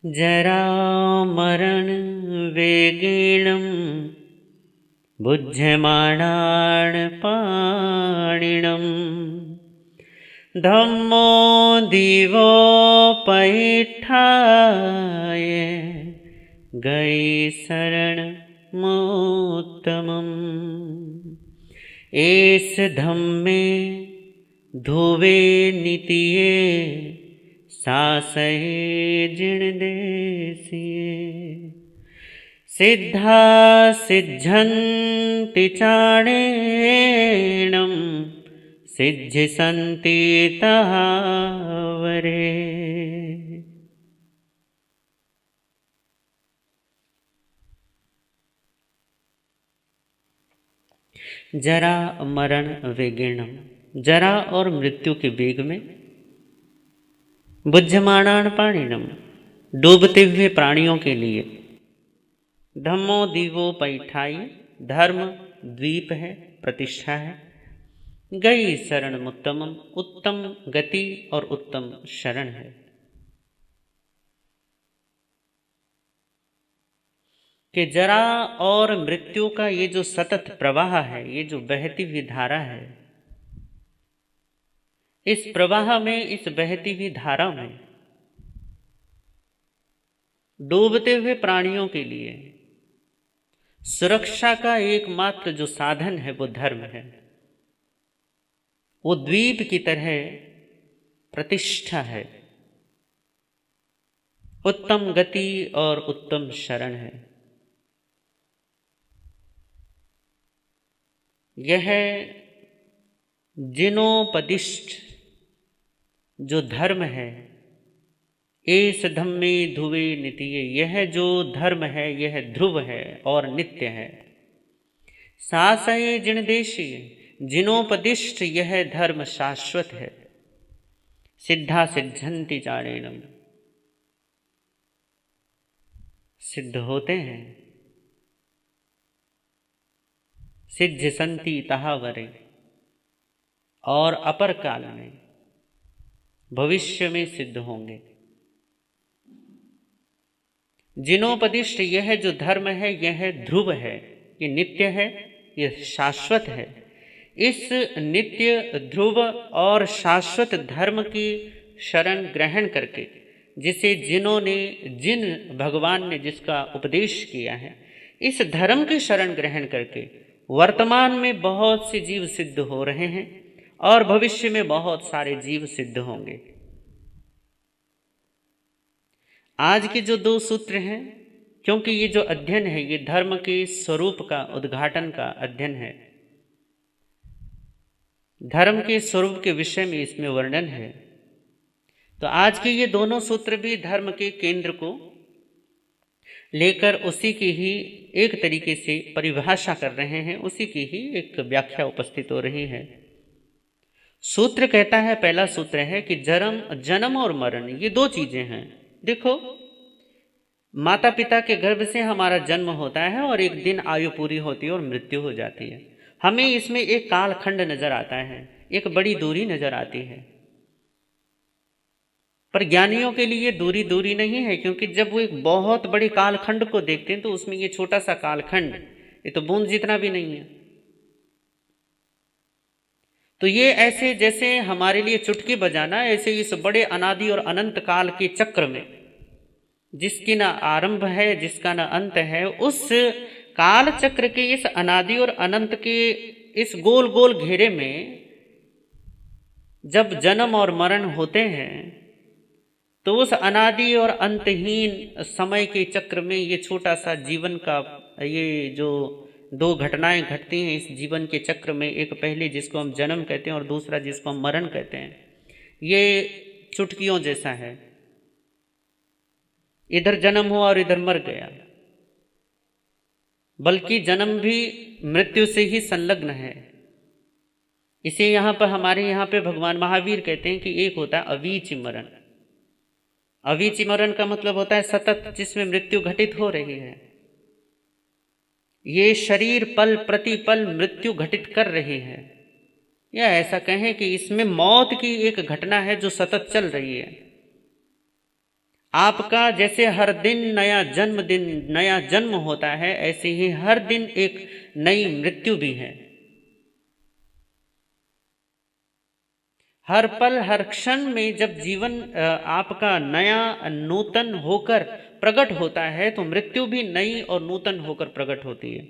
जरामरण वेगेणं बुध्यमाणान् धम्मो दीवोपैष्ठाय गई शरणमुत्तमम्। एस धम्मे धुवे नितिये सासहे जिणदेसिये सिद्धा सिद्ध्यन्ति चाणेनं सिद्ध्यन्ति तावरे। जरा मरण वेगेणम, जरा और मृत्यु के वेग में, बुध्यमाणान पाणिनम, डूबते हुए प्राणियों के लिए, धम्मो दीवो पैठाई, धर्म द्वीप है, प्रतिष्ठा है, गई शरण उत्तमम, उत्तम गति और उत्तम शरण है। कि जरा और मृत्यु का ये जो सतत प्रवाह है, ये जो बहती हुई धारा है, इस प्रवाह में, इस बहती हुई धारा में डूबते हुए प्राणियों के लिए सुरक्षा का एकमात्र जो साधन है वो धर्म है। वो द्वीप की तरह प्रतिष्ठा है, उत्तम गति और उत्तम शरण है। यह जिनोपदिष्ट जो धर्म है, एस धम्मे ध्रुवे नितिये, यह जो धर्म है यह ध्रुव है और नित्य है। सासये जिणदेशी, जिनोपदिष्ट यह धर्म शाश्वत है। सिद्धा सिद्ध्यन्ति चाणेनम, सिद्ध होते हैं, सिद्ध्यन्ति तावरे, और अपर काल में भविष्य में सिद्ध होंगे। जिनोपदिष्ट यह जो धर्म है यह ध्रुव है, ये नित्य है, ये शाश्वत है। इस नित्य ध्रुव और शाश्वत धर्म की शरण ग्रहण करके, जिसे जिन भगवान ने जिसका उपदेश किया है, इस धर्म की शरण ग्रहण करके वर्तमान में बहुत से जीव सिद्ध हो रहे हैं और भविष्य में बहुत सारे जीव सिद्ध होंगे। आज के जो दो सूत्र हैं, क्योंकि ये जो अध्ययन है ये धर्म के स्वरूप का उद्घाटन का अध्ययन है, धर्म के स्वरूप के विषय में इसमें वर्णन है, तो आज के ये दोनों सूत्र भी धर्म के केंद्र को लेकर उसी की ही एक तरीके से परिभाषा कर रहे हैं, उसी की ही एक व्याख्या उपस्थित हो रही है। सूत्र कहता है, पहला सूत्र है कि जन्म और मरण ये दो चीजें हैं। देखो, माता पिता के गर्भ से हमारा जन्म होता है और एक दिन आयु पूरी होती है और मृत्यु हो जाती है। हमें इसमें एक कालखंड नजर आता है, एक बड़ी दूरी नजर आती है, पर ज्ञानियों के लिए दूरी दूरी नहीं है, क्योंकि जब वो एक बहुत बड़े कालखंड को देखते हैं तो उसमें ये छोटा सा कालखंड, ये तो बूंद जितना भी नहीं है। तो ये ऐसे जैसे हमारे लिए चुटकी बजाना, ऐसे इस बड़े अनादि और अनंत काल के चक्र में, जिसकी ना आरंभ है जिसका ना अंत है, उस काल चक्र के इस अनादि और अनंत के इस गोल गोल घेरे में जब जन्म और मरण होते हैं तो उस अनादि और अंतहीन समय के चक्र में ये छोटा सा जीवन का ये जो दो घटनाएं घटती हैं इस जीवन के चक्र में, एक पहले जिसको हम जन्म कहते हैं और दूसरा जिसको हम मरण कहते हैं, ये चुटकियों जैसा है। इधर जन्म हुआ और इधर मर गया, बल्कि जन्म भी मृत्यु से ही संलग्न है। इसे यहाँ पर हमारे यहाँ पे भगवान महावीर कहते हैं कि एक होता है अवीच मरण। अवीच मरण का मतलब होता है सतत जिसमें मृत्यु घटित हो रही है। ये शरीर पल प्रतिपल मृत्यु घटित कर रही है, या ऐसा कहें कि इसमें मौत की एक घटना है जो सतत चल रही है। आपका जैसे हर दिन नया जन्म होता है, ऐसे ही हर दिन एक नई मृत्यु भी है। हर पल हर क्षण में जब जीवन आपका नया नूतन होकर प्रकट होता है, तो मृत्यु भी नई और नूतन होकर प्रकट होती है।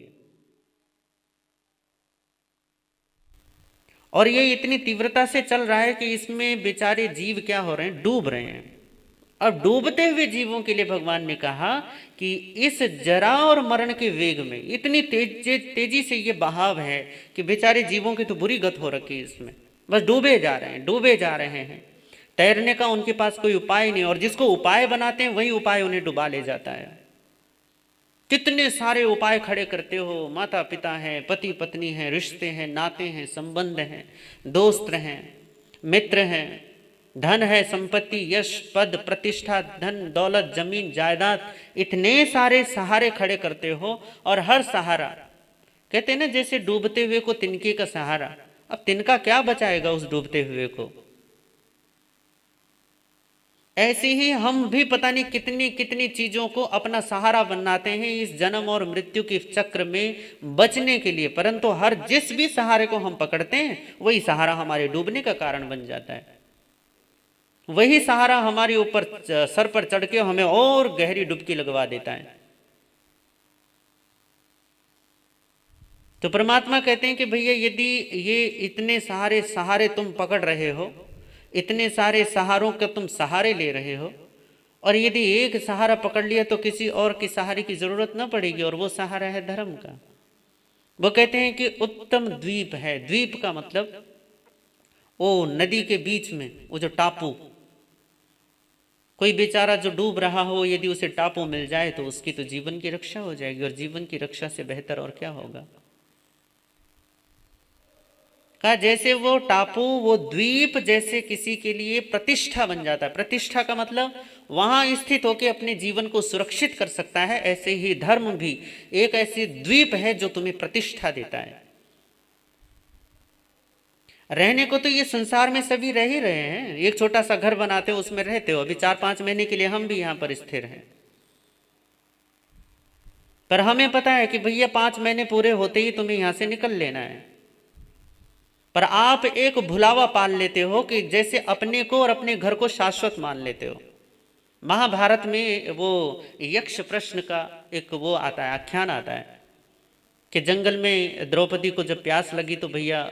और ये इतनी तीव्रता से चल रहा है कि इसमें बेचारे जीव क्या हो रहे हैं, डूब रहे हैं। अब डूबते हुए जीवों के लिए भगवान ने कहा कि इस जरा और मरण के वेग में इतनी तेजी से ये बहाव है कि बेचारे जीवों की तो बुरी गत हो रखी है इसमें, बस डूबे जा रहे हैं, डूबे जा रहे हैं। तैरने का उनके पास कोई उपाय नहीं, और जिसको उपाय बनाते हैं वही उपाय उन्हें डुबा ले जाता है। कितने सारे उपाय खड़े करते हो, माता पिता हैं, पति पत्नी हैं, रिश्ते हैं, नाते हैं, संबंध हैं, दोस्त हैं, मित्र हैं, धन है, संपत्ति, यश, पद, प्रतिष्ठा, धन दौलत, जमीन जायदाद, इतने सारे सहारे खड़े करते हो। और हर सहारा, कहते हैं ना जैसे डूबते हुए को तिनके का सहारा, अब तिनका क्या बचाएगा उस डूबते हुए को। ऐसे ही हम भी पता नहीं कितनी कितनी चीजों को अपना सहारा बनाते हैं इस जन्म और मृत्यु के चक्र में बचने के लिए, परंतु हर जिस भी सहारे को हम पकड़ते हैं वही सहारा हमारे डूबने का कारण बन जाता है। वही सहारा हमारे ऊपर सर पर चढ़ के हमें और गहरी डुबकी लगवा देता है। तो परमात्मा कहते हैं कि भैया यदि ये इतने सहारे तुम पकड़ रहे हो, इतने सारे सहारों के तुम सहारे ले रहे हो, और यदि एक सहारा पकड़ लिया तो किसी और के सहारे की जरूरत ना पड़ेगी, और वो सहारा है धर्म का। वो कहते हैं कि उत्तम द्वीप है। द्वीप का मतलब वो नदी के बीच में वो जो टापू, कोई बेचारा जो डूब रहा हो, यदि उसे टापू मिल जाए तो उसकी तो जीवन की रक्षा हो जाएगी, और जीवन की रक्षा से बेहतर और क्या होगा। कहा जैसे वो टापू, वो द्वीप जैसे किसी के लिए प्रतिष्ठा बन जाता है। प्रतिष्ठा का मतलब वहां स्थित होकर अपने जीवन को सुरक्षित कर सकता है, ऐसे ही धर्म भी एक ऐसी द्वीप है जो तुम्हें प्रतिष्ठा देता है। रहने को तो ये संसार में सभी रह ही रहे हैं, एक छोटा सा घर बनाते हो उसमें रहते हो। अभी 4-5 महीने के लिए हम भी यहां पर स्थिर हैं, पर हमें पता है कि भैया 5 महीने पूरे होते ही तुम्हें यहां से निकल लेना है। पर आप एक भुलावा पाल लेते हो कि जैसे अपने को और अपने घर को शाश्वत मान लेते हो। महाभारत में वो यक्ष प्रश्न का एक वो आता है, आख्यान आता है कि जंगल में द्रौपदी को जब प्यास लगी तो भैया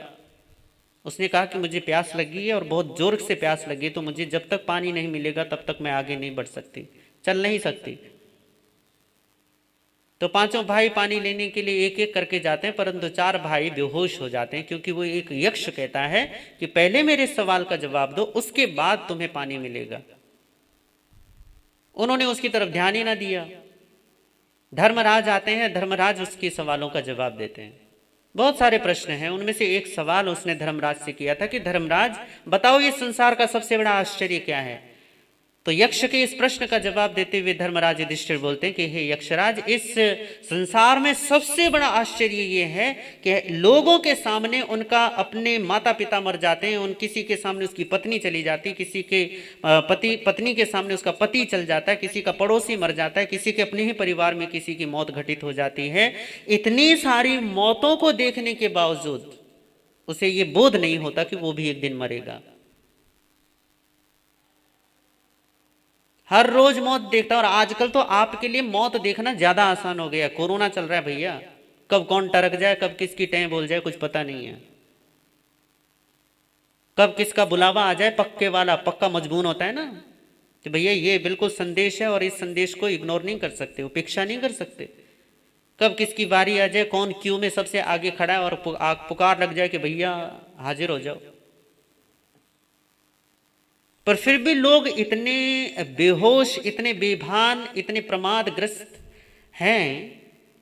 उसने कहा कि मुझे प्यास लगी है और बहुत जोर से प्यास लगी, तो मुझे जब तक पानी नहीं मिलेगा तब तक मैं आगे नहीं बढ़ सकती, चल नहीं सकती। तो 5 भाई पानी लेने के लिए एक एक करके जाते हैं, परंतु 4 भाई बेहोश हो जाते हैं, क्योंकि वो एक यक्ष कहता है कि पहले मेरे सवाल का जवाब दो, उसके बाद तुम्हें पानी मिलेगा। उन्होंने उसकी तरफ ध्यान ही ना दिया। धर्मराज आते हैं, धर्मराज उसके सवालों का जवाब देते हैं। बहुत सारे प्रश्न हैं, उनमें से एक सवाल उसने धर्मराज से किया था कि धर्मराज बताओ ये संसार का सबसे बड़ा आश्चर्य क्या है। तो यक्ष के इस प्रश्न का जवाब देते हुए धर्मराज युधिष्ठिर बोलते हैं कि हे यक्षराज, इस संसार में सबसे बड़ा आश्चर्य ये है कि लोगों के सामने उनका अपने माता पिता मर जाते हैं, किसी के सामने उसकी पत्नी चली जाती है, किसी के पत्नी के सामने उसका पति चल जाता है, किसी का पड़ोसी मर जाता है, किसी के अपने ही परिवार में किसी की मौत घटित हो जाती है। इतनी सारी मौतों को देखने के बावजूद उसे ये बोध नहीं होता कि वो भी एक दिन मरेगा। हर रोज मौत देखता है, और आजकल तो आपके लिए मौत देखना ज्यादा आसान हो गया। कोरोना चल रहा है भैया, कब कौन टरक जाए, कब किसकी टें बोल जाए, कुछ पता नहीं है। कब किसका बुलावा आ जाए, पक्के वाला पक्का मजबून होता है ना कि भैया ये बिल्कुल संदेश है और इस संदेश को इग्नोर नहीं कर सकते, उपेक्षा नहीं कर सकते। कब किसकी बारी आ जाए, कौन क्यू में सबसे आगे खड़ा है और पुकार लग जाए कि भैया हाजिर हो जाओ। पर फिर भी लोग इतने बेहोश, इतने बेभान, इतने प्रमादग्रस्त हैं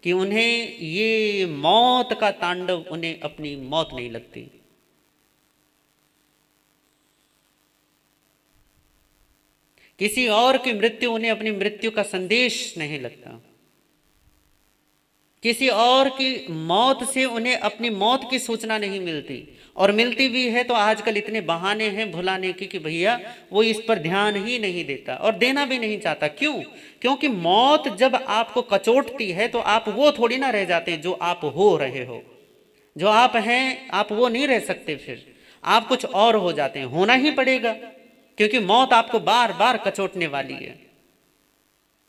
कि उन्हें ये मौत का तांडव, उन्हें अपनी मौत नहीं लगती। किसी और की मृत्यु उन्हें अपनी मृत्यु का संदेश नहीं लगता। किसी और की मौत से उन्हें अपनी मौत की सूचना नहीं मिलती। और मिलती भी है तो आजकल इतने बहाने हैं भुलाने की कि भैया वो इस पर ध्यान ही नहीं देता और देना भी नहीं चाहता। क्यों? क्योंकि मौत जब आपको कचोटती है तो आप वो थोड़ी ना रह जाते जो आप हो रहे हो। जो आप हैं आप वो नहीं रह सकते, फिर आप कुछ और हो जाते हैं। होना ही पड़ेगा क्योंकि मौत आपको बार बार कचोटने वाली है।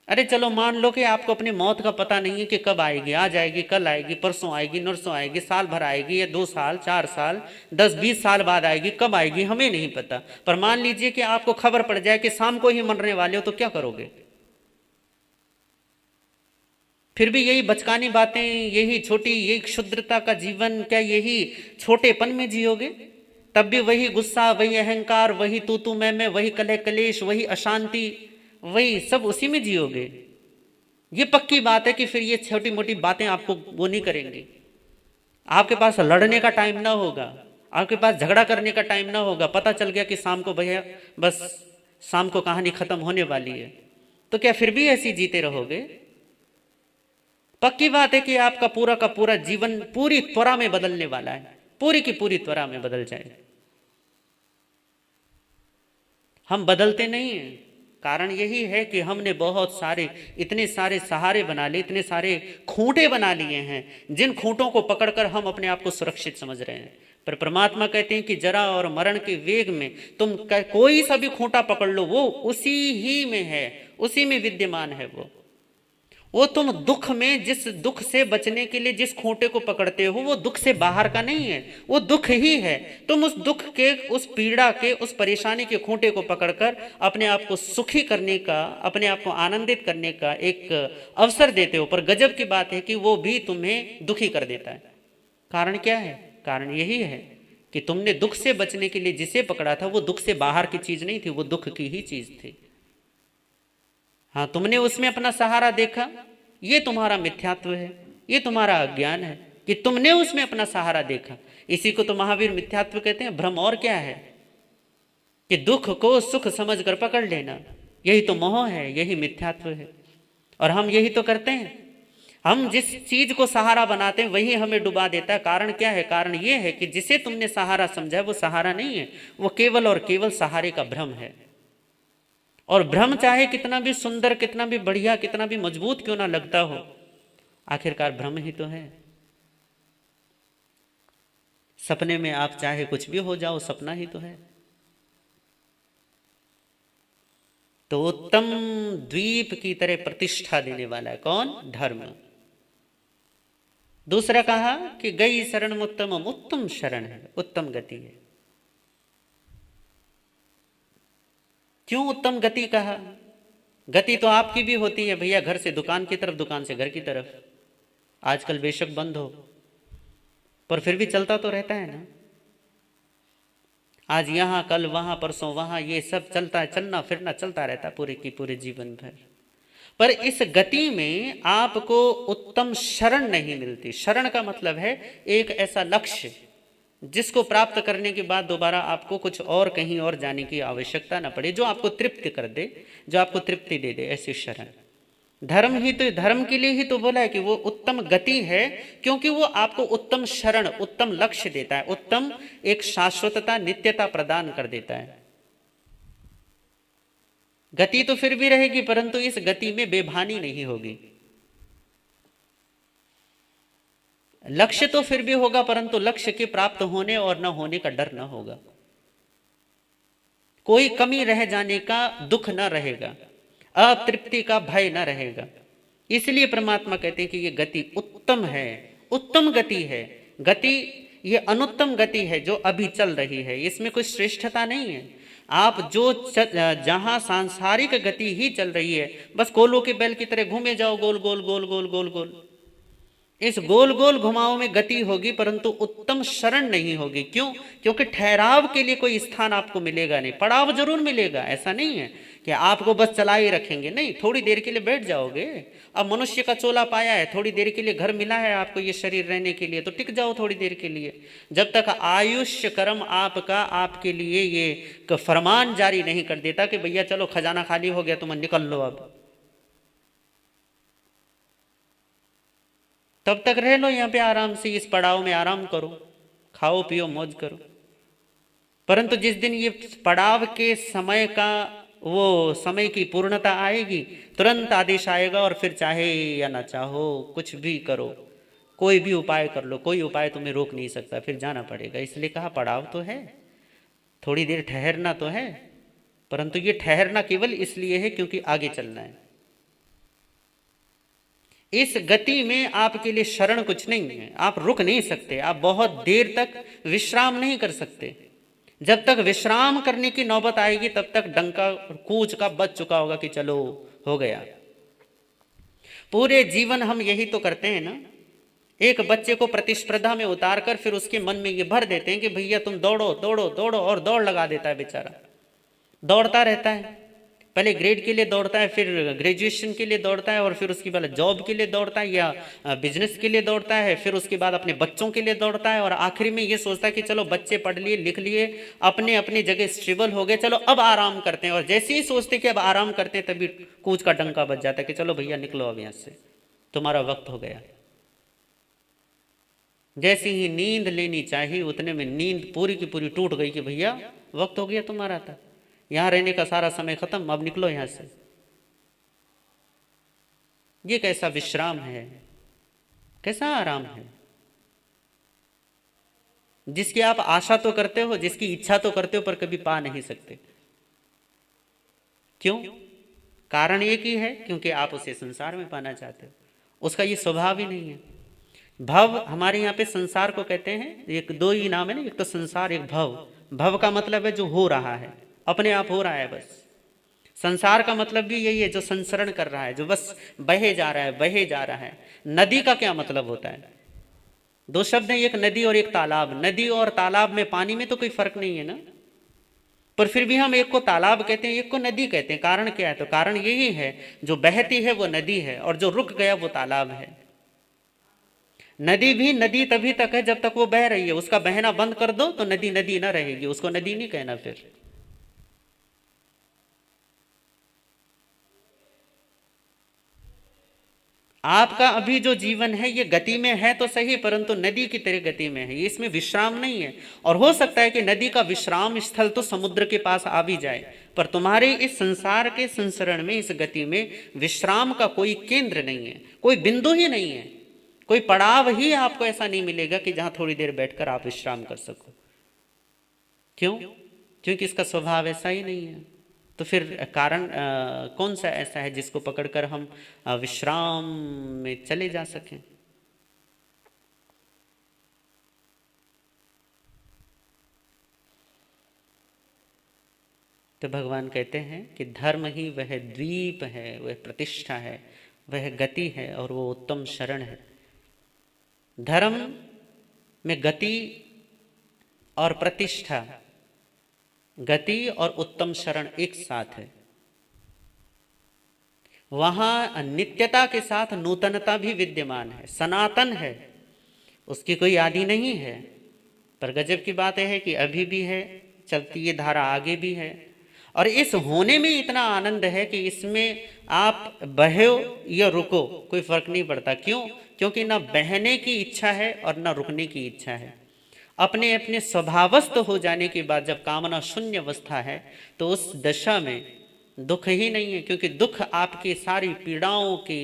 अरे चलो मान लो कि आपको अपनी मौत का पता नहीं है कि कब आएगी, आज आएगी, कल आएगी, परसों आएगी, नरसों आएगी, साल भर आएगी या 2 साल, 4 साल, 10-20 साल बाद आएगी, कब आएगी हमें नहीं पता। पर मान लीजिए कि आपको खबर पड़ जाए कि शाम को ही मरने वाले हो, तो क्या करोगे? फिर भी यही बचकानी बातें, यही छोटी, यही क्षुद्रता का जीवन, क्या यही छोटेपन में जियोगे? तब भी वही गुस्सा, वही अहंकार, वही तू मैं, वही कलह कलेश, वही अशांति, वही सब उसी में जियोगे। ये पक्की बात है कि फिर ये छोटी मोटी बातें आपको वो नहीं करेंगी। आपके पास लड़ने का टाइम ना होगा, आपके पास झगड़ा करने का टाइम ना होगा। पता चल गया कि शाम को भैया बस शाम को कहानी खत्म होने वाली है, तो क्या फिर भी ऐसी जीते रहोगे? पक्की बात है कि आपका पूरा का पूरा जीवन पूरी त्वरा में बदलने वाला है, पूरी की पूरी त्वरा में बदल जाए। हम बदलते नहीं हैं, कारण यही है कि हमने बहुत सारे, इतने सारे सहारे बना लिए, इतने सारे खूंटे बना लिए हैं, जिन खूंटों को पकड़कर हम अपने आप को सुरक्षित समझ रहे हैं। पर परमात्मा कहते हैं कि जरा और मरण के वेग में तुम कोई सा भी खूंटा पकड़ लो, वो उसी ही में है, उसी में विद्यमान है। वो तुम दुख में जिस दुख से बचने के लिए जिस खूंटे को पकड़ते हो, वो दुख से बाहर का नहीं है, वो दुख ही है। तुम उस दुख के, उस पीड़ा के, उस परेशानी के खूंटे को पकड़कर अपने आप को सुखी करने का, अपने आप को आनंदित करने का एक अवसर देते हो। पर गजब की बात है कि वो भी तुम्हें दुखी कर देता है। कारण क्या है? कारण यही है कि तुमने दुख से बचने के लिए जिसे पकड़ा था, वो दुख से बाहर की चीज नहीं थी, वो दुख की ही चीज थी। हाँ, तुमने उसमें अपना सहारा देखा, ये तुम्हारा मिथ्यात्व है, ये तुम्हारा अज्ञान है कि तुमने उसमें अपना सहारा देखा। इसी को तो महावीर मिथ्यात्व कहते हैं। भ्रम और क्या है कि दुख को सुख समझकर पकड़ लेना, यही तो मोह है, यही मिथ्यात्व है। और हम यही तो करते हैं। हम जिस चीज को सहारा बनाते हैं वही हमें डुबा देता है। कारण क्या है? कारण ये है कि जिसे तुमने सहारा समझा है वो सहारा नहीं है, वो केवल और केवल सहारे का भ्रम है। और भ्रम चाहे कितना भी सुंदर, कितना भी बढ़िया, कितना भी मजबूत क्यों ना लगता हो, आखिरकार भ्रम ही तो है। सपने में आप चाहे कुछ भी हो जाओ, सपना ही तो है। तो उत्तम द्वीप की तरह प्रतिष्ठा देने वाला है कौन? धर्म। दूसरा कहा कि गई शरण उत्तम, उत्तम शरण है, उत्तम गति है। क्यों उत्तम गति कहा? गति तो आपकी भी होती है भैया, घर से दुकान की तरफ, दुकान से घर की तरफ। आजकल बेशक बंद हो पर फिर भी चलता तो रहता है ना। आज यहां, कल वहां, परसों वहां, ये सब चलता है, चलना फिरना चलता रहता है पूरे की पूरे जीवन भर। पर इस गति में आपको उत्तम शरण नहीं मिलती। शरण का मतलब है एक ऐसा लक्ष्य जिसको प्राप्त करने के बाद दोबारा आपको कुछ और कहीं और जाने की आवश्यकता ना पड़े, जो आपको तृप्त कर दे, जो आपको तृप्ति दे दे, ऐसी शरण। धर्म ही तो, धर्म के लिए ही तो बोला है कि वो उत्तम गति है, क्योंकि वो आपको उत्तम शरण, उत्तम लक्ष्य देता है, उत्तम एक शाश्वतता, नित्यता प्रदान कर देता है। गति तो फिर भी रहेगी, परंतु इस गति में बेभानी नहीं होगी। लक्ष्य तो फिर भी होगा, परंतु लक्ष्य के प्राप्त होने और न होने का डर न होगा। कोई कमी रह जाने का दुख न रहेगा, अतृप्ति का भय न रहेगा। इसलिए परमात्मा कहते हैं कि ये गति उत्तम है, उत्तम गति है। गति ये अनुत्तम गति है जो अभी चल रही है, इसमें कोई श्रेष्ठता नहीं है। आप जो जहां सांसारिक गति ही चल रही है, बस कोलों के बैल की तरह घूमे जाओ, गोल गोल गोल गोल गोल गोल। इस गोल गोल घुमाव में गति होगी, परंतु उत्तम शरण नहीं होगी। क्यों? क्योंकि ठहराव के लिए कोई स्थान आपको मिलेगा नहीं। पड़ाव जरूर मिलेगा, ऐसा नहीं है कि आपको बस चला ही रखेंगे, नहीं, थोड़ी देर के लिए बैठ जाओगे। अब मनुष्य का चोला पाया है, थोड़ी देर के लिए घर मिला है आपको ये शरीर रहने के लिए, तो टिक जाओ थोड़ी देर के लिए। जब तक आयुष्य कर्म आपका आपके लिए ये फरमान जारी नहीं कर देता कि भैया चलो खजाना खाली हो गया, तुम निकल लो, अब तब तक रह लो यहाँ पे आराम से, इस पड़ाव में आराम करो। खाओ पियो मौज करो। परंतु जिस दिन ये पड़ाव के समय का वो समय की पूर्णता आएगी, तुरंत आदेश आएगा और फिर चाहे या ना चाहो कुछ भी करो, कोई भी उपाय कर लो, कोई उपाय तुम्हें रोक नहीं सकता, फिर जाना पड़ेगा। इसलिए कहा पड़ाव तो है, थोड़ी देर ठहरना तो है, परंतु ये ठहरना केवल इसलिए है क्योंकि आगे चलना है। इस गति में आपके लिए शरण कुछ नहीं है, आप रुक नहीं सकते, आप बहुत देर तक विश्राम नहीं कर सकते। जब तक विश्राम करने की नौबत आएगी तब तक डंका कूच का बज चुका होगा कि चलो हो गया। पूरे जीवन हम यही तो करते हैं ना, एक बच्चे को प्रतिस्पर्धा में उतार कर फिर उसके मन में ये भर देते हैं कि भैया तुम दौड़ो दौड़ो दौड़ो, और दौड़ लगा देता है बेचारा, दौड़ता रहता है। पहले ग्रेड के लिए दौड़ता है, फिर ग्रेजुएशन के लिए दौड़ता है, और फिर उसके बाद जॉब के लिए दौड़ता है या बिजनेस के लिए दौड़ता है, फिर उसके बाद अपने बच्चों के लिए दौड़ता है, और आखिरी में ये सोचता है कि चलो बच्चे पढ़ लिए लिख लिए, अपने अपनी जगह स्टेबल हो गए, चलो अब आराम करते हैं। और जैसे ही सोचते कि अब आराम करते हैं तभी कूच का डंका बज जाता है कि चलो भैया निकलो अब यहाँ से, तुम्हारा वक्त हो गया। जैसे ही नींद लेनी चाहिए उतने में नींद पूरी की पूरी टूट गई कि भैया वक्त हो गया तुम्हारा, था यहां रहने का सारा समय खत्म, अब निकलो यहां से। ये कैसा विश्राम है, कैसा आराम है, जिसकी आप आशा तो करते हो, जिसकी इच्छा तो करते हो, पर कभी पा नहीं सकते। क्यों? कारण एक ही है, क्योंकि आप उसे संसार में पाना चाहते हो, उसका ये स्वभाव ही नहीं है। भव हमारे यहाँ पे संसार को कहते हैं, एक दो ही नाम है ना, एक तो संसार एक भव। भव का मतलब है जो हो रहा है, अपने आप हो रहा है बस। संसार का मतलब भी यही है, जो संसरण कर रहा है, जो बस बहे जा रहा है बहे जा रहा है। नदी का क्या मतलब होता है? दो शब्द हैं, एक नदी और एक तालाब। नदी और तालाब में पानी में तो कोई फर्क नहीं है ना, पर फिर भी हम एक को तालाब कहते हैं एक को नदी कहते हैं। कारण क्या है? तो कारण यही है, जो बहती है वो नदी है और जो रुक गया वो तालाब है। नदी भी नदी तभी तक है जब तक वो बह रही है, उसका बहना बंद कर दो तो नदी नदी ना रहेगी, उसको नदी नहीं कहना। फिर आपका अभी जो जीवन है ये गति में है तो सही, परंतु नदी की तरह गति में है, ये इसमें विश्राम नहीं है। और हो सकता है कि नदी का विश्राम स्थल तो समुद्र के पास आ भी जाए, पर तुम्हारे इस संसार के संसरण में, इस गति में विश्राम का कोई केंद्र नहीं है, कोई बिंदु ही नहीं है, कोई पड़ाव ही आपको ऐसा नहीं मिलेगा कि जहां थोड़ी देर बैठकर आप विश्राम कर सको। क्यों? क्योंकि इसका स्वभाव ऐसा ही नहीं है। तो फिर कारण कौन सा ऐसा है जिसको पकड़कर हम विश्राम में चले जा सकें? तो भगवान कहते हैं कि धर्म ही वह द्वीप है, वह प्रतिष्ठा है, वह गति है और वो उत्तम शरण है। धर्म में गति और प्रतिष्ठा, गति और उत्तम शरण एक साथ है। वहां नित्यता के साथ नूतनता भी विद्यमान है, सनातन है, उसकी कोई आदि नहीं है। पर गजब की बात है कि अभी भी है, चलती ये धारा आगे भी है। और इस होने में इतना आनंद है कि इसमें आप बहो या रुको कोई फर्क नहीं पड़ता। क्यों? क्योंकि ना बहने की इच्छा है और ना रुकने की इच्छा है। अपने अपने स्वभावस्थ हो जाने के बाद जब कामना शून्य अवस्था है तो उस दशा में दुख ही नहीं है, क्योंकि दुख आपकी सारी पीड़ाओं के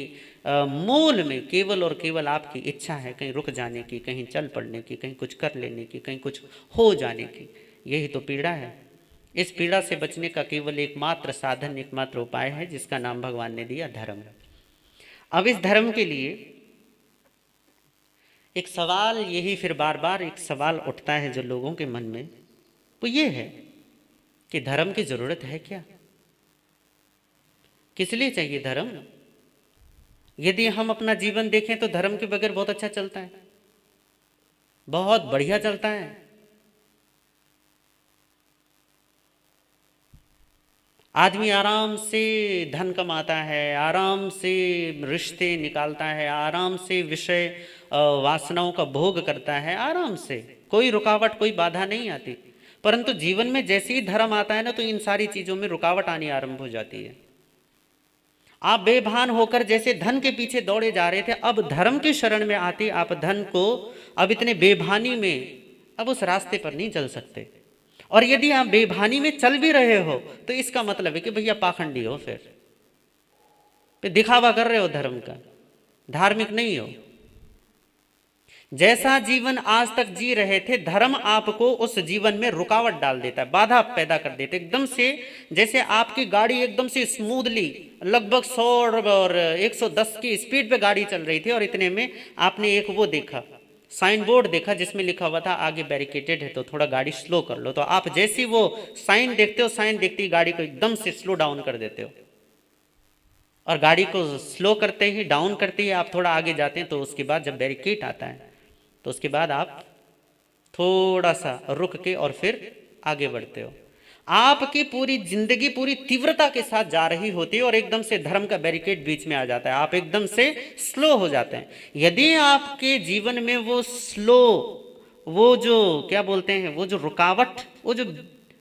मूल में केवल और केवल आपकी इच्छा है, कहीं रुक जाने की, कहीं चल पड़ने की, कहीं कुछ कर लेने की, कहीं कुछ हो जाने की। यही तो पीड़ा है। इस पीड़ा से बचने का केवल एकमात्र साधन, एकमात्र उपाय है, जिसका नाम भगवान ने दिया धर्म। अब इस धर्म के लिए एक सवाल, यही फिर बार बार एक सवाल उठता है जो लोगों के मन में, वो ये है कि धर्म की जरूरत है क्या? किस लिए चाहिए धर्म? यदि हम अपना जीवन देखें तो धर्म के बगैर बहुत अच्छा चलता है, बहुत बढ़िया चलता है। आदमी आराम से धन कमाता है, आराम से रिश्ते निकालता है, आराम से विषय वासनाओं का भोग करता है, आराम से, कोई रुकावट कोई बाधा नहीं आती। परंतु जीवन में जैसे ही धर्म आता है ना तो इन सारी चीजों में रुकावट आनी आरंभ हो जाती है। आप बेभान होकर जैसे धन के पीछे दौड़े जा रहे थे, अब धर्म की शरण में आते आप धन को अब इतने बेभानी में अब उस रास्ते पर नहीं चल सकते। और यदि आप बेभानी में चल भी रहे हो तो इसका मतलब है कि भैया पाखंडी हो, फिर दिखावा कर रहे हो धर्म का, धार्मिक नहीं हो। जैसा जीवन आज तक जी रहे थे, धर्म आपको उस जीवन में रुकावट डाल देता है, बाधा पैदा कर देता है एकदम से। जैसे आपकी गाड़ी एकदम से स्मूथली लगभग 100 और 110 की स्पीड पे गाड़ी चल रही थी और इतने में आपने एक वो देखा, साइन बोर्ड देखा जिसमें लिखा हुआ था आगे बैरिकेटेड है तो थोड़ा गाड़ी स्लो कर लो। तो आप जैसी वो साइन देखते हो, साइन देखते ही गाड़ी को एकदम से स्लो डाउन कर देते हो, और गाड़ी को स्लो करते ही, डाउन करते ही आप थोड़ा आगे जाते हैं। तो उसके बाद जब बैरिकेड आता है तो उसके बाद आप थोड़ा सा रुक के और फिर आगे बढ़ते हो। आपकी पूरी जिंदगी पूरी तीव्रता के साथ जा रही होती है और एकदम से धर्म का बैरिकेड बीच में आ जाता है, आप एकदम से स्लो हो जाते हैं। यदि आपके जीवन में वो स्लो, वो जो क्या बोलते हैं, वो जो रुकावट, वो जो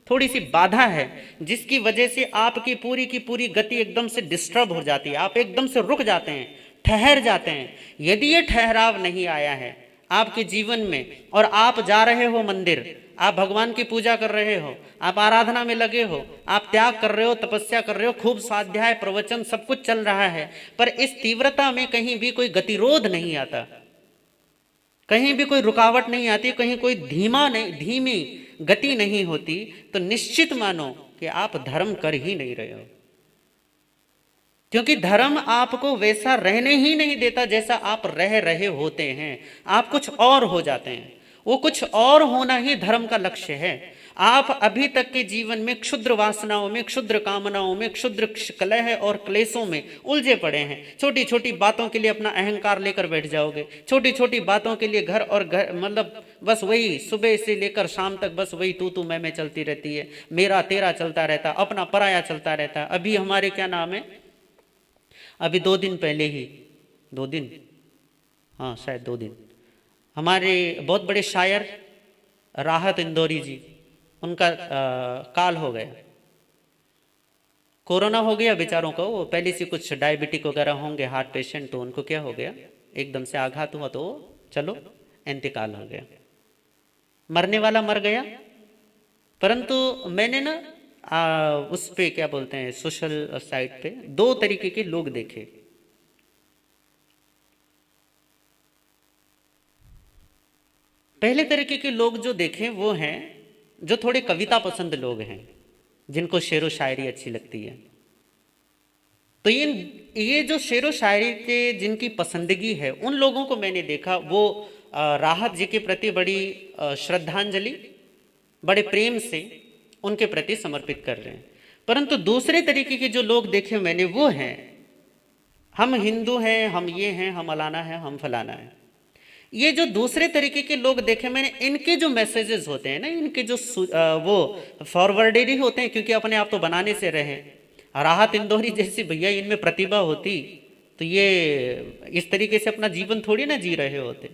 थोड़ी सी बाधा है जिसकी वजह से आपकी पूरी की पूरी गति एकदम से डिस्टर्ब हो जाती है, आप एकदम से रुक जाते हैं, ठहर जाते हैं। यदि ये ठहराव नहीं आया है आपके जीवन में और आप जा रहे हो मंदिर, आप भगवान की पूजा कर रहे हो, आप आराधना में लगे हो, आप त्याग कर रहे हो, तपस्या कर रहे हो, खूब स्वाध्याय प्रवचन सब कुछ चल रहा है, पर इस तीव्रता में कहीं भी कोई गतिरोध नहीं आता, कहीं भी कोई रुकावट नहीं आती, कहीं कोई धीमी गति नहीं होती, तो निश्चित मानो कि आप धर्म कर ही नहीं रहे हो। क्योंकि धर्म आपको वैसा रहने ही नहीं देता जैसा आप रह रहे होते हैं, आप कुछ और हो जाते हैं। वो कुछ और होना ही धर्म का लक्ष्य है। आप अभी तक के जीवन में क्षुद्र वासनाओं में, क्षुद्र कामनाओं में, क्षुद्र कलह और क्लेशों में उलझे पड़े हैं। छोटी छोटी बातों के लिए अपना अहंकार लेकर बैठ जाओगे, छोटी छोटी बातों के लिए घर मतलब बस वही सुबह से लेकर शाम तक बस वही तू मैं चलती रहती है, मेरा तेरा चलता रहता, अपना पराया चलता रहता। अभी हमारे क्या नाम है, अभी 2 दिन पहले ही, 2 दिन, हाँ शायद 2 दिन, हमारे बहुत बड़े शायर राहत इंदौरी जी, उनका काल हो गया, कोरोना हो गया बेचारों को। वो पहले से कुछ डायबिटिक वगैरह होंगे, हार्ट पेशेंट, तो उनको क्या हो गया, एकदम से आघात हुआ तो चलो इंतकाल हो गया। मरने वाला मर गया, परंतु मैंने ना उस पे क्या बोलते हैं, सोशल साइट पे 2 तरीके के लोग देखे। पहले तरीके के लोग जो देखे वो हैं जो थोड़े कविता पसंद लोग हैं, जिनको शेरो शायरी अच्छी लगती है। तो ये जो शेरो शायरी के जिनकी पसंदगी है, उन लोगों को मैंने देखा, वो राहत जी के प्रति बड़ी श्रद्धांजलि, बड़े प्रेम से उनके प्रति समर्पित कर रहे हैं। परंतु दूसरे तरीके के जो लोग देखे मैंने, वो हैं हम हिंदू हैं, हम ये हैं, हम अलाना है, हम फलाना है। ये जो दूसरे तरीके के लोग देखे मैंने, इनके जो मैसेजेस होते हैं ना, इनके जो वो फॉरवर्डेड ही होते हैं, क्योंकि अपने आप तो बनाने से रहे। राहत इंदौरी जैसी भैया इनमें प्रतिभा होती तो ये इस तरीके से अपना जीवन थोड़ी ना जी रहे होते।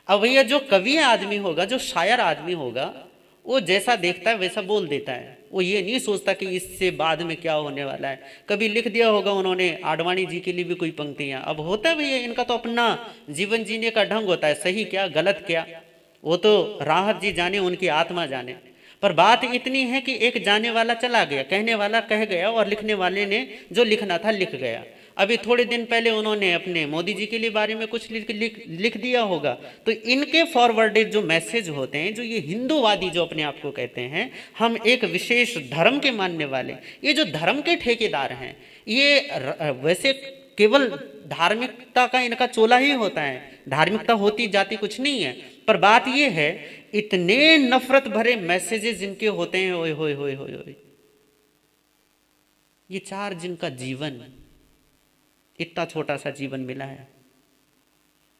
अब भैया जो कवि आदमी होगा, जो शायर आदमी होगा, वो जैसा देखता है वैसा बोल देता है। वो ये नहीं सोचता कि इससे बाद में क्या होने वाला है। कभी लिख दिया होगा उन्होंने आडवाणी जी के लिए भी कोई पंक्तियां, अब होता है भैया, इनका तो अपना जीवन जीने का ढंग होता है, सही क्या गलत क्या वो तो राहत जी जाने, उनकी आत्मा जाने। पर बात इतनी है कि एक जाने वाला चला गया, कहने वाला कह गया, और लिखने वाले ने जो लिखना था लिख गया। अभी थोड़े दिन पहले उन्होंने अपने मोदी जी के लिए बारे में कुछ लिख दिया होगा। तो इनके फॉरवर्डेड जो मैसेज होते हैं, जो ये हिंदूवादी जो अपने आप को कहते हैं, हम एक विशेष धर्म के मानने वाले, ये जो धर्म के ठेकेदार हैं, ये वैसे केवल धार्मिकता का इनका चोला ही होता है, धार्मिकता होती जाती कुछ नहीं है। पर बात ये है, इतने नफरत भरे मैसेजेस इनके होते हैं, ओए होए होए होए होए। ये 4 जिनका जीवन, इतना छोटा सा जीवन मिला है,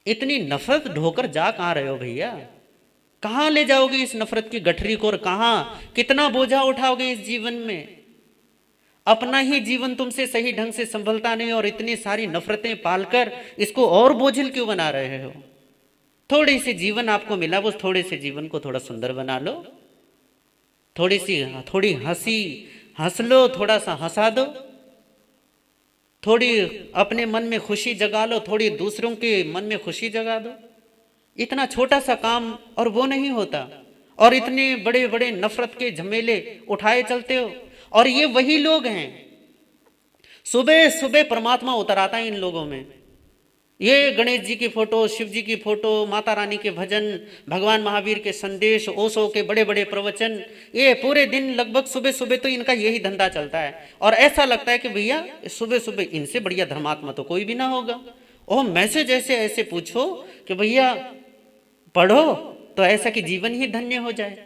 इतनी नफरत ढोकर जा कहाँ रहे हो भैया? कहाँ ले जाओगे इस नफरत की गठरी को, और कहाँ कितना बोझा उठाओगे इस जीवन में? अपना ही जीवन तुमसे सही ढंग से संभलता नहीं, और इतनी सारी नफरतें पालकर इसको और बोझिल क्यों बना रहे हो? थोड़ी सी जीवन आपको मिला, वो थोड़े से जीवन को थोड़ा सुंदर बना लो, थोड़ी हंसी हंस लो, थोड़ा सा हंसा दो, थोड़ी अपने मन में खुशी जगा लो, थोड़ी दूसरों के मन में खुशी जगा दो। इतना छोटा सा काम और वो नहीं होता, और इतने बड़े बड़े नफरत के झमेले उठाए चलते हो। और ये वही लोग हैं, सुबह सुबह परमात्मा उतर आता है इन लोगों में। ये गणेश जी की फोटो, शिव जी की फोटो, माता रानी के भजन, भगवान महावीर के संदेश, ओशो के बड़े बड़े प्रवचन, ये पूरे दिन लगभग सुबह सुबह तो इनका यही धंधा चलता है। और ऐसा लगता है कि भैया सुबह सुबह इनसे बढ़िया धर्मात्मा तो कोई भी ना होगा। ओह, मैसेज ऐसे ऐसे पूछो कि भैया पढ़ो तो ऐसा कि जीवन ही धन्य हो जाए।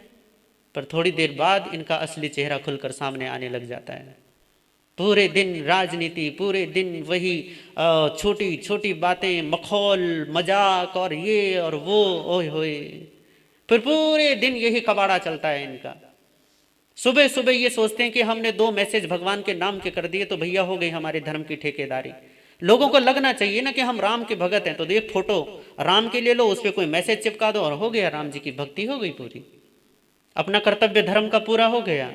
पर थोड़ी देर बाद इनका असली चेहरा खुलकर सामने आने लग जाता है। पूरे दिन राजनीति, पूरे दिन वही छोटी छोटी बातें, मखौल मजाक और ये और वो, ओए होए, फिर पूरे दिन यही कबाड़ा चलता है इनका। सुबह सुबह ये सोचते हैं कि हमने 2 मैसेज भगवान के नाम के कर दिए तो भैया हो गई हमारे धर्म की ठेकेदारी। लोगों को लगना चाहिए ना कि हम राम के भगत हैं, तो एक फोटो राम की ले लो, उस पर कोई मैसेज चिपका दो और हो गया, राम जी की भक्ति हो गई पूरी, अपना कर्तव्य धर्म का पूरा हो गया।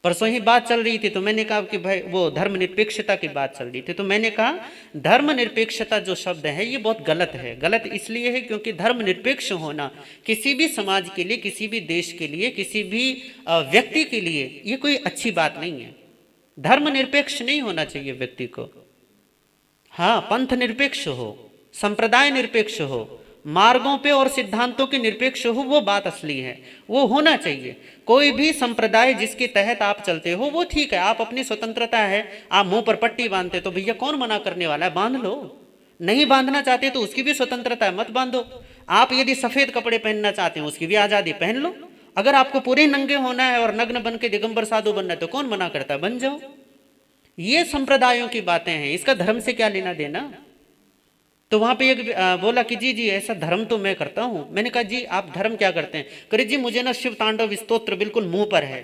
परसों ही बात चल रही थी तो मैंने कहा कि भाई वो धर्मनिरपेक्षता की बात चल रही थी, तो मैंने कहा धर्मनिरपेक्षता जो शब्द है ये बहुत गलत है। गलत इसलिए है क्योंकि धर्मनिरपेक्ष होना किसी भी समाज के लिए, किसी भी देश के लिए, किसी भी व्यक्ति के लिए ये कोई अच्छी बात नहीं है। धर्मनिरपेक्ष नहीं होना चाहिए व्यक्ति को। हाँ, पंथ निरपेक्ष हो, संप्रदाय निरपेक्ष हो, मार्गों पे और सिद्धांतों के निरपेक्ष हो, वो बात असली है, वो होना चाहिए। कोई भी संप्रदाय जिसके तहत आप चलते हो वो ठीक है, आप अपनी स्वतंत्रता है। आप मुंह पर पट्टी बांधते तो भैया कौन मना करने वाला है, बांध लो। नहीं बांधना चाहते तो उसकी भी स्वतंत्रता है, मत बांधो। आप यदि सफेद कपड़े पहनना चाहते हैं उसकी भी आजादी, पहन लो। अगर आपको पूरे नंगे होना है और नग्न बन के दिगंबर साधु बनना है तो कौन मना करता है, बन जाओ। ये संप्रदायों की बातें हैं, इसका धर्म से क्या लेना देना। तो वहां पे एक बोला कि जी ऐसा धर्म तो मैं करता हूं। मैंने कहा जी आप धर्म क्या करते हैं? करे जी मुझे ना शिव तांडव स्तोत्र बिल्कुल मुंह पर है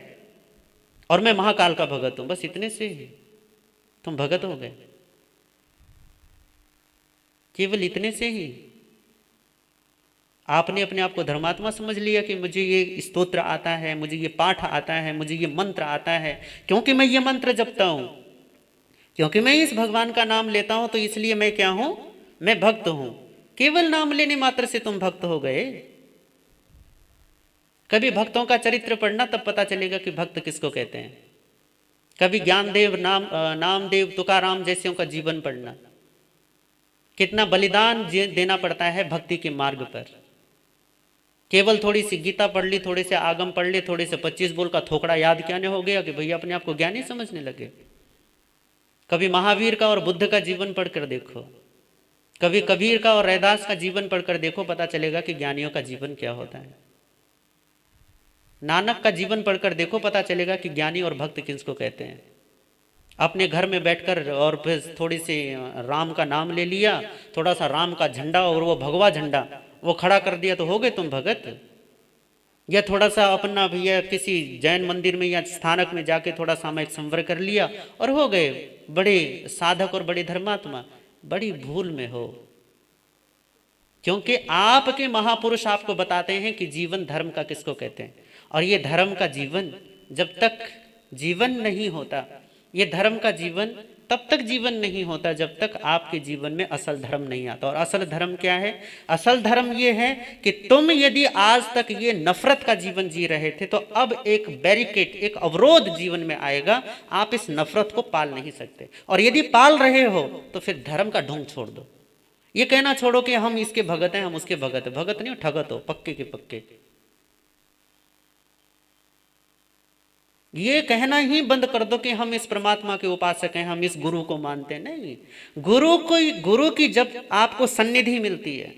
और मैं महाकाल का भगत हूं। बस इतने से ही तुम भगत हो गए, केवल इतने से ही आपने अपने आप को धर्मात्मा समझ लिया कि मुझे ये स्तोत्र आता है, मुझे ये पाठ आता है, मुझे ये मंत्र आता है क्योंकि मैं ये मंत्र जपता हूं, क्योंकि मैं इस भगवान का नाम लेता हूं, तो इसलिए मैं क्या हूं, मैं भक्त हूं। केवल नाम लेने मात्र से तुम भक्त हो गए। कभी भक्तों का चरित्र पढ़ना, तब पता चलेगा कि भक्त किसको कहते हैं। कभी ज्ञानदेव, नामदेव, तुकाराम जैसे का जीवन पढ़ना, कितना बलिदान देना पड़ता है भक्ति के मार्ग पर। केवल थोड़ी सी गीता पढ़ ली, थोड़े से आगम पढ़ ली, थोड़े से 25 बोल का थोकड़ा याद क्या हो गया कि भैया अपने आप को ज्ञानी समझने लगे। कभी महावीर का और बुद्ध का जीवन पढ़कर देखो, कभी कबीर का और रैदास का जीवन पढ़कर देखो, पता चलेगा कि ज्ञानियों का जीवन क्या होता है। नानक का जीवन पढ़कर देखो, पता चलेगा कि ज्ञानी और भक्त किसको कहते हैं। अपने घर में बैठकर और फिर थोड़ी सी राम का नाम ले लिया, थोड़ा सा राम का झंडा और वो भगवा झंडा वो खड़ा कर दिया तो हो गए तुम भगत। या थोड़ा सा अपना भैया किसी जैन मंदिर में या स्थानक में जाके थोड़ा सामायिक संवर कर लिया और हो गए बड़े साधक और बड़े धर्मात्मा। बड़ी भूल में हो, क्योंकि आपके महापुरुष आपको बताते हैं कि जीवन धर्म का किसको कहते हैं। और ये धर्म का जीवन जब तक जीवन नहीं होता, ये धर्म का जीवन तब तक जीवन नहीं होता जब तक आपके जीवन में असल धर्म नहीं आता। और असल धर्म क्या है? असल धर्म ये है कि तुम यदि आज तक ये नफरत का जीवन जी रहे थे, तो अब एक बैरिकेड, एक अवरोध जीवन में आएगा, आप इस नफरत को पाल नहीं सकते। और यदि पाल रहे हो तो फिर धर्म का ढोंग छोड़ दो। ये कहना छोड़ो कि हम इसके भगत हैं, हम उसके भगत हैं। भगत नहीं हो, ठगत हो, पक्के के पक्के। ये कहना ही बंद कर दो कि हम इस परमात्मा के उपासक हैं, हम इस गुरु को मानते हैं। नहीं, गुरु की जब आपको सन्निधि मिलती है,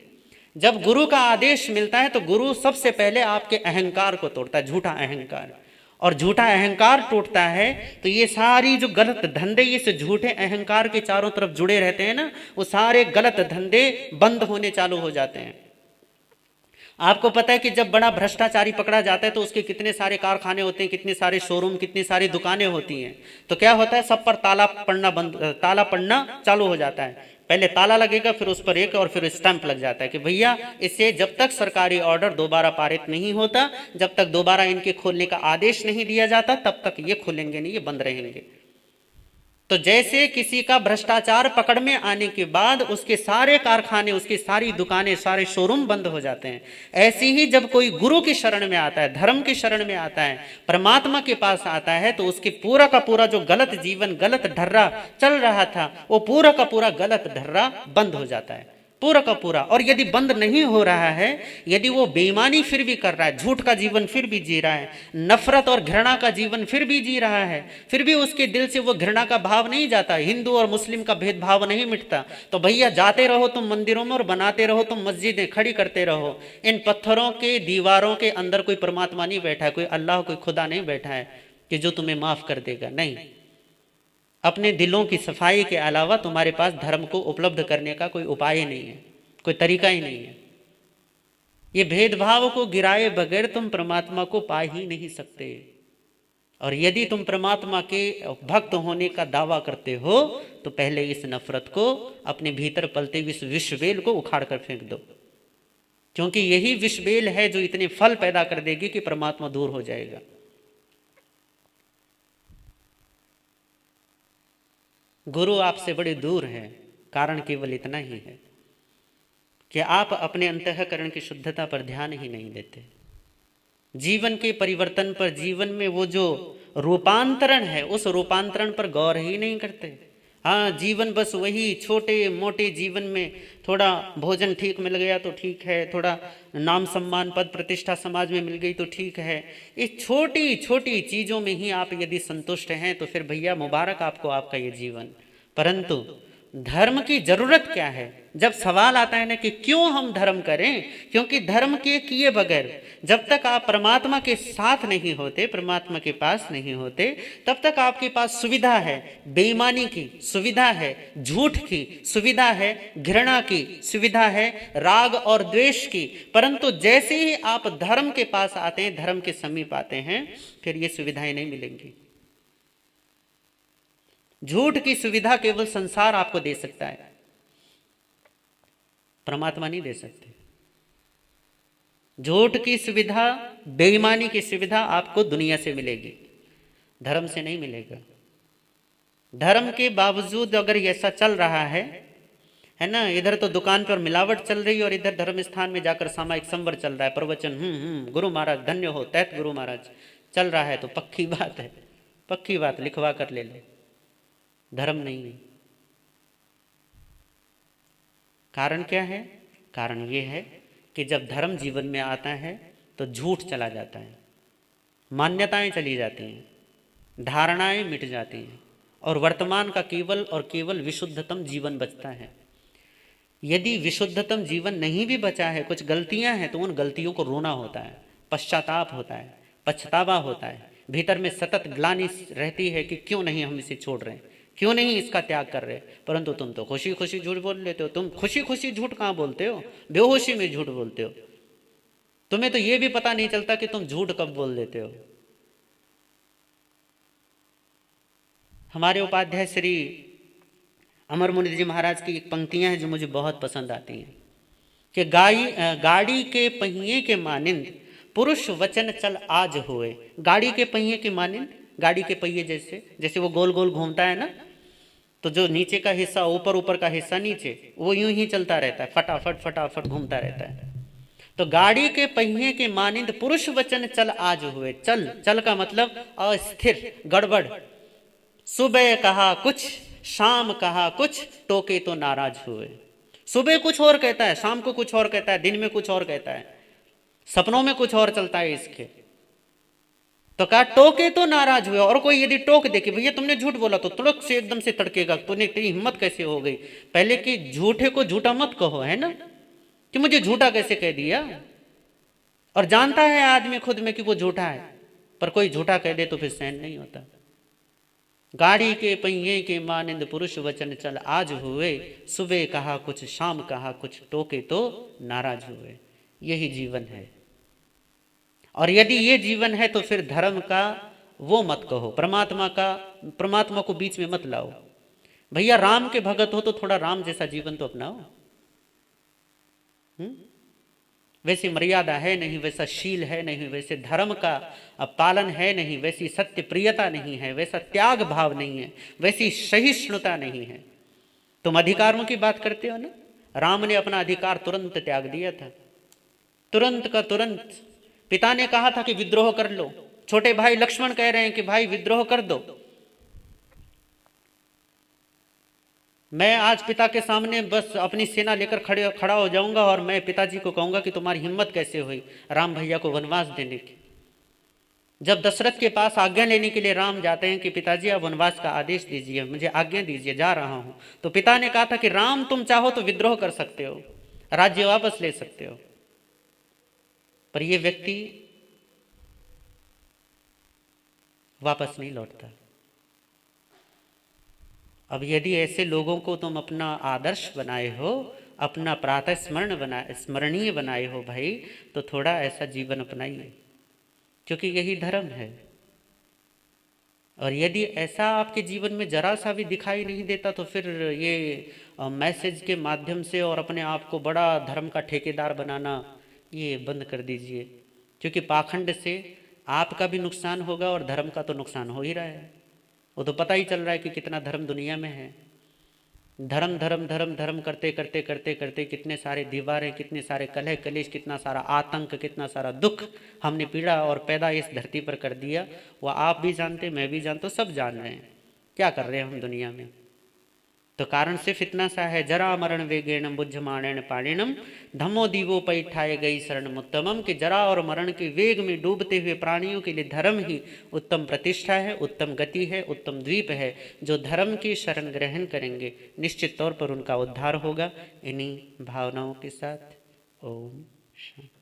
जब गुरु का आदेश मिलता है, तो गुरु सबसे पहले आपके अहंकार को तोड़ता है, झूठा अहंकार। और झूठा अहंकार टूटता है तो ये सारी जो गलत धंधे इस झूठे अहंकार के चारों तरफ जुड़े रहते हैं ना, वो सारे गलत धंधे बंद होने चालू हो जाते हैं। आपको पता है कि जब बड़ा भ्रष्टाचारी पकड़ा जाता है तो उसके कितने सारे कारखाने होते हैं, कितने सारे शोरूम, कितनी सारी दुकानें होती हैं। तो क्या होता है, सब पर ताला पड़ना चालू हो जाता है। पहले ताला लगेगा, फिर उस पर एक और फिर स्टैंप लग जाता है कि भैया इससे जब तक सरकारी ऑर्डर दोबारा पारित नहीं होता, जब तक दोबारा इनके खोलने का आदेश नहीं दिया जाता, तब तक ये खुलेंगे नहीं, ये बंद रहेंगे। तो जैसे किसी का भ्रष्टाचार पकड़ में आने के बाद उसके सारे कारखाने, उसकी सारी दुकानें, सारे शोरूम बंद हो जाते हैं, ऐसे ही जब कोई गुरु की शरण में आता है, धर्म की शरण में आता है, परमात्मा के पास आता है, तो उसके पूरा का पूरा जो गलत जीवन, गलत ढर्रा चल रहा था, वो पूरा का पूरा गलत ढर्रा बंद हो जाता है, पूरा का पूरा। और यदि बंद नहीं हो रहा है, यदि वो बेईमानी फिर भी कर रहा है, झूठ का जीवन फिर भी जी रहा है, नफरत और घृणा का जीवन फिर भी जी रहा है, फिर भी उसके दिल से वो घृणा का भाव नहीं जाता, हिंदू और मुस्लिम का भेदभाव नहीं मिटता, तो भैया जाते रहो तुम मंदिरों में और बनाते रहो तुम मस्जिदें, खड़ी करते रहो। इन पत्थरों के दीवारों के अंदर कोई परमात्मा नहीं बैठा है, कोई अल्लाह, कोई खुदा नहीं बैठा है कि जो तुम्हें माफ कर देगा, नहीं। अपने दिलों की सफाई के अलावा तुम्हारे पास धर्म को उपलब्ध करने का कोई उपाय नहीं है, कोई तरीका ही नहीं है। ये भेदभाव को गिराए बगैर तुम परमात्मा को पा ही नहीं सकते। और यदि तुम परमात्मा के भक्त होने का दावा करते हो तो पहले इस नफरत को, अपने भीतर पलते हुए इस विषबेल को उखाड़ कर फेंक दो, क्योंकि यही विषबेल है जो इतने फल पैदा कर देगी कि परमात्मा दूर हो जाएगा। गुरु आपसे बड़े दूर हैं, कारण केवल इतना ही है कि आप अपने अंतःकरण की शुद्धता पर ध्यान ही नहीं देते, जीवन के परिवर्तन पर, जीवन में वो जो रूपांतरण है उस रूपांतरण पर गौर ही नहीं करते। हाँ, जीवन बस वही छोटे मोटे जीवन में, थोड़ा भोजन ठीक मिल गया तो ठीक है, थोड़ा नाम सम्मान पद प्रतिष्ठा समाज में मिल गई तो ठीक है, इस छोटी छोटी चीज़ों में ही आप यदि संतुष्ट हैं तो फिर भैया मुबारक आपको आपका ये जीवन। परंतु धर्म की जरूरत क्या है? जब सवाल आता है ना कि क्यों हम धर्म करें, क्योंकि धर्म के किए बगैर जब तक आप परमात्मा के साथ नहीं होते, परमात्मा के पास नहीं होते, तब तक आपके पास सुविधा है, बेईमानी की सुविधा है, झूठ की सुविधा है, घृणा की सुविधा है, राग और द्वेष की। परंतु जैसे ही आप धर्म के पास आते हैं, धर्म के समीप आते हैं, फिर ये सुविधाएं नहीं मिलेंगी। झूठ की सुविधा केवल संसार आपको दे सकता है, परमात्मा नहीं दे सकते। झूठ की सुविधा, बेईमानी की सुविधा आपको दुनिया से मिलेगी, धर्म से नहीं मिलेगा। धर्म के बावजूद अगर ऐसा चल रहा है ना, इधर तो दुकान पर मिलावट चल रही है और इधर धर्म स्थान में जाकर सामायिक संवर चल रहा है, प्रवचन गुरु महाराज धन्य हो, तैत गुरु महाराज चल रहा है, तो पक्की बात है, पक्की बात, लिखवा कर ले ले, धर्म नहीं है। कारण क्या है? कारण ये है कि जब धर्म जीवन में आता है तो झूठ चला जाता है, मान्यताएं चली जाती हैं, धारणाएं मिट जाती हैं, और वर्तमान का केवल और केवल विशुद्धतम जीवन बचता है। यदि विशुद्धतम जीवन नहीं भी बचा है, कुछ गलतियां हैं, तो उन गलतियों को रोना होता है, पश्चाताप होता है, पछतावा होता है, भीतर में सतत ग्लानि रहती है कि क्यों नहीं हम इसे छोड़ रहे हैं, क्यों नहीं इसका त्याग कर रहे। परंतु तुम तो खुशी खुशी झूठ बोल लेते हो। तुम खुशी खुशी झूठ कहाँ बोलते हो? बेहोशी में झूठ बोलते हो। तुम्हें तो ये भी पता नहीं चलता कि तुम झूठ कब बोल देते हो। हमारे उपाध्याय श्री अमर मुनि जी महाराज की एक पंक्तियां हैं जो मुझे बहुत पसंद आती हैं कि गाड़ी के पहिए के मानिंद पुरुष वचन चल आज हुए। गाड़ी के पहिए के मानिंद, गाड़ी के पहिए जैसे जैसे वो गोल गोल घूमता है ना, तो जो नीचे का हिस्सा ऊपर, ऊपर का हिस्सा नीचे, वो यूं ही चलता रहता है, फटाफट फटाफट घूमता रहता है। तो गाड़ी के पहिए के मानिंद पुरुष वचन चल आज हुए। चल, चल का मतलब अस्थिर, गड़बड़। सुबह कहा कुछ, शाम कहा कुछ, टोके तो नाराज हुए। सुबह कुछ और कहता है, शाम को कुछ और कहता है, दिन में कुछ और कहता है, सपनों में कुछ और चलता है इसके। तो कहा टोके तो नाराज हुए। और कोई यदि टोक दे कि भैया तुमने झूठ बोला, तो तुरंत से एकदम से तड़केगा, तूने तेरी हिम्मत कैसे हो गई? पहले कि झूठे को झूठा मत कहो, है ना, कि मुझे झूठा कैसे कह दिया। और जानता है आदमी खुद में कि वो झूठा है, पर कोई झूठा कह दे तो फिर सहन नहीं होता। गाड़ी के पहिए के मानिंद पुरुष वचन चल आज हुए। सुबह कहा कुछ, शाम कहा कुछ, टोके तो नाराज हुए। यही जीवन है। और यदि ये जीवन है तो फिर धर्म का वो मत कहो, परमात्मा को बीच में मत लाओ। भैया राम के भगत हो तो थोड़ा राम जैसा जीवन तो अपनाओ। वैसी मर्यादा है नहीं, वैसा शील है नहीं, वैसे धर्म का पालन है नहीं, वैसी सत्य प्रियता नहीं है, वैसा त्याग भाव नहीं है, वैसी सहिष्णुता नहीं है। तुम अधिकारों की बात करते हो ना, राम ने अपना अधिकार तुरंत त्याग दिया था, तुरंत का तुरंत। पिता ने कहा था कि विद्रोह कर लो, छोटे भाई लक्ष्मण कह रहे हैं कि भाई विद्रोह कर दो। मैं आज पिता के सामने बस अपनी सेना लेकर खड़ा हो जाऊंगा और मैं पिताजी को कहूंगा कि तुम्हारी हिम्मत कैसे हुई राम भैया को वनवास देने की। जब दशरथ के पास आज्ञा लेने के लिए राम जाते हैं कि पिताजी आप वनवास का आदेश दीजिए, मुझे आज्ञा दीजिए, जा रहा हूं, तो पिता ने कहा था कि राम तुम चाहो तो विद्रोह कर सकते हो, राज्य वापस ले सकते हो, पर यह व्यक्ति वापस नहीं लौटता। अब यदि ऐसे लोगों को तुम अपना आदर्श बनाए हो, अपना प्रातः स्मरणीय बनाए हो भाई, तो थोड़ा ऐसा जीवन अपनाइए, क्योंकि यही धर्म है। और यदि ऐसा आपके जीवन में जरा सा भी दिखाई नहीं देता तो फिर ये मैसेज के माध्यम से और अपने आप को बड़ा धर्म का ठेकेदार बनाना ये बंद कर दीजिए, क्योंकि पाखंड से आपका भी नुकसान होगा और धर्म का तो नुकसान हो ही रहा है। वो तो पता ही चल रहा है कि कितना धर्म दुनिया में है। धर्म धर्म धर्म धर्म करते करते करते करते कितने सारे दीवारें, कितने सारे कलह कलेश, कितना सारा आतंक, कितना सारा दुख हमने पीड़ा और पैदा इस धरती पर कर दिया। वह आप भी जानते, मैं भी जानता, सब जान रहे हैं क्या कर रहे हैं हम दुनिया में। तो कारण सिर्फ इतना सा है, जरा मरण वेगेण बुझमाणेन पाणिनम धम्मो दीवो पैठाए गई शरण उत्तमम, कि जरा और मरण के वेग में डूबते हुए प्राणियों के लिए धर्म ही उत्तम प्रतिष्ठा है, उत्तम गति है, उत्तम द्वीप है। जो धर्म की शरण ग्रहण करेंगे निश्चित तौर पर उनका उद्धार होगा। इन्हीं भावनाओं के साथ ओम शांति।